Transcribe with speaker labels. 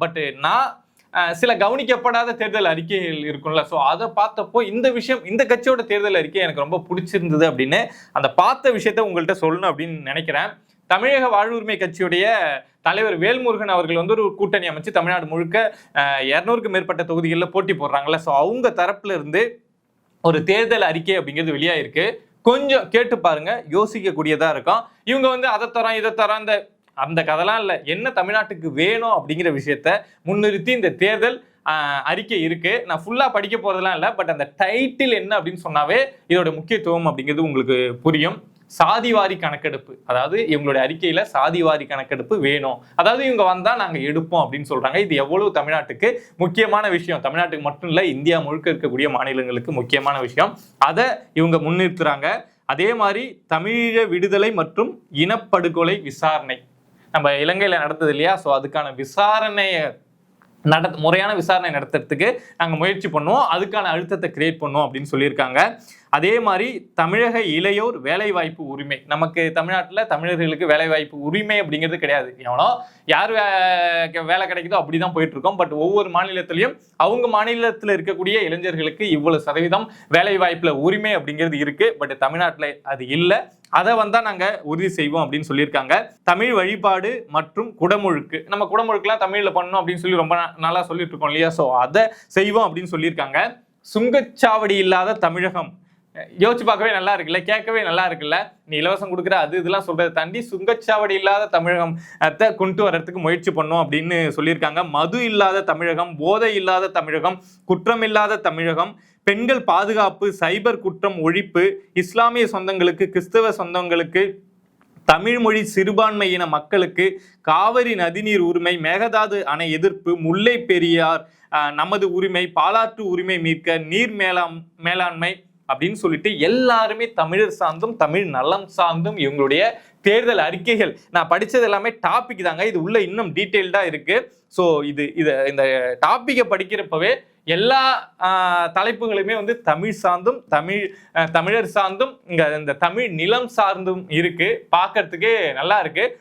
Speaker 1: But நான் சில கவனிக்கப்படாத தேர்தல் அறிக்கைகள் இருக்கும்ல, ஸோ அதை பார்த்தப்போ இந்த விஷயம் இந்த கட்சியோட தேர்தல் அறிக்கை எனக்கு ரொம்ப பிடிச்சிருந்தது அப்படின்னு அந்த பார்த்த விஷயத்த உங்கள்கிட்ட சொல்லணும் அப்படின்னு நினைக்கிறேன். தமிழக வாழ்வுரிமை கட்சியுடைய தலைவர் வேல்முருகன் அவர்கள் வந்து ஒரு கூட்டணி அமைச்சு தமிழ்நாடு முழுக்க 200க்கும் மேற்பட்ட தொகுதிகளில் போட்டி போடுறாங்கல்ல, ஸோ அவங்க தரப்புல இருந்து ஒரு தேர்தல் அறிக்கை அப்படிங்கிறது வெளியாயிருக்கு. கொஞ்சம் கேட்டு பாருங்க, யோசிக்கக்கூடியதா இருக்கும். இவங்க வந்து அதை தரோம் இதை தரோம் அந்த கதைலாம் இல்லை. என்ன தமிழ்நாட்டுக்கு வேணும் அப்படிங்கிற விஷயத்த முன்னிறுத்தி இந்த தேர்தல் அறிக்கை இருக்கு. நான் ஃபுல்லா படிக்க போறதெல்லாம் இல்லை, பட் அந்த டைட்டில் என்ன அப்படின்னு சொன்னாவே இதோட முக்கியத்துவம் அப்படிங்கிறது உங்களுக்கு புரியும். சாதிவாரி கணக்கெடுப்பு, அதாவது இவங்களுடைய அறிக்கையில சாதிவாரி கணக்கெடுப்பு வேணும், அதாவது இவங்க வந்தா நாங்க எடுப்போம் அப்படின்னு சொல்றாங்க. இது எவ்வளவு தமிழ்நாட்டுக்கு முக்கியமான விஷயம், தமிழ்நாட்டுக்கு மட்டும் இல்ல இந்தியா முழுக்க இருக்கக்கூடிய மாநிலங்களுக்கு முக்கியமான விஷயம். அதை இவங்க முன்னிறுத்துறாங்க. அதே மாதிரி தமிழீழ விடுதலை மற்றும் இனப்படுகொலை விசாரணை நம்ம இலங்கையில நடந்தது இல்லையா, ஸோ அதுக்கான விசாரணையை முறையான விசாரணை நடத்துறதுக்கு நாங்கள் முயற்சி பண்ணுவோம், அதுக்கான அழுத்தத்தை கிரியேட் பண்ணுவோம் அப்படின்னு சொல்லியிருக்காங்க. அதே மாதிரி தமிழக இளையோர் வேலைவாய்ப்பு உரிமை, நமக்கு தமிழ்நாட்டில் தமிழர்களுக்கு வேலைவாய்ப்பு உரிமை அப்படிங்கிறது கிடையாது. எவனோ யார் வேலை கிடைக்குதோ அப்படிதான் போயிட்டு இருக்கோம். பட் ஒவ்வொரு மாநிலத்திலையும் அவங்க மாநிலத்தில் இருக்கக்கூடிய இளைஞர்களுக்கு இவ்வளவு சதவீதம் வேலைவாய்ப்புல உரிமை அப்படிங்கிறது இருக்கு. பட் தமிழ்நாட்டில் அது இல்லை. அதை வந்தா நாங்க உறுதி செய்வோம் அப்படின்னு சொல்லியிருக்காங்க. தமிழ் வழிபாடு மற்றும் குடமுழுக்கு, நம்ம குடமுழுக்குலாம் தமிழ்ல பண்ணணும் அப்படின்னு சொல்லி ரொம்ப நாளா சொல்லிட்டு இருக்கோம் இல்லையா, ஸோ அதை செய்வோம் அப்படின்னு சொல்லியிருக்காங்க. சுங்கச்சாவடி இல்லாத தமிழகம், யோசிச்சு பார்க்கவே நல்லா இருக்குல்ல, கேட்கவே நல்லா இருக்குல்ல. நீ இலவசம் கொடுக்குற அது இதெல்லாம் சொல்றதை தாண்டி சுங்கச்சாவடி இல்லாத தமிழகம் கொண்டு வர்றதுக்கு முயற்சி பண்ணும் அப்படின்னு சொல்லியிருக்காங்க. மது இல்லாத தமிழகம், போதை இல்லாத தமிழகம், குற்றம் இல்லாத தமிழகம், பெண்கள் பாதுகாப்பு, சைபர் குற்றம் ஒழிப்பு, இஸ்லாமிய சொந்தங்களுக்கு, கிறிஸ்தவ சொந்தங்களுக்கு, தமிழ் மொழி சிறுபான்மையின மக்களுக்கு, காவிரி நதிநீர் உரிமை, மேகதாது அணை எதிர்ப்பு, முல்லை பெரியார் நமது உரிமை, பாலாற்று உரிமை மீட்க, நீர் மேலாண்மை அப்படின்னு சொல்லிட்டு எல்லாருமே தமிழர் சார்ந்தும் தமிழ் நலம் சார்ந்தும் இவங்களுடைய தேர்தல் அறிக்கைகள். நான் படிச்சது எல்லாமே டாபிக் தாங்க, இது உள்ள இன்னும் டீட்டெயில்டா இருக்கு. ஸோ இந்த டாபிக்கை படிக்கிறப்பவே எல்லா தலைப்புகளுமே வந்து தமிழ் சார்ந்தும் தமிழர் சார்ந்தும் இந்த தமிழ் நிலம் சார்ந்தும் இருக்கு. பார்க்கறதுக்கு நல்லா இருக்கு.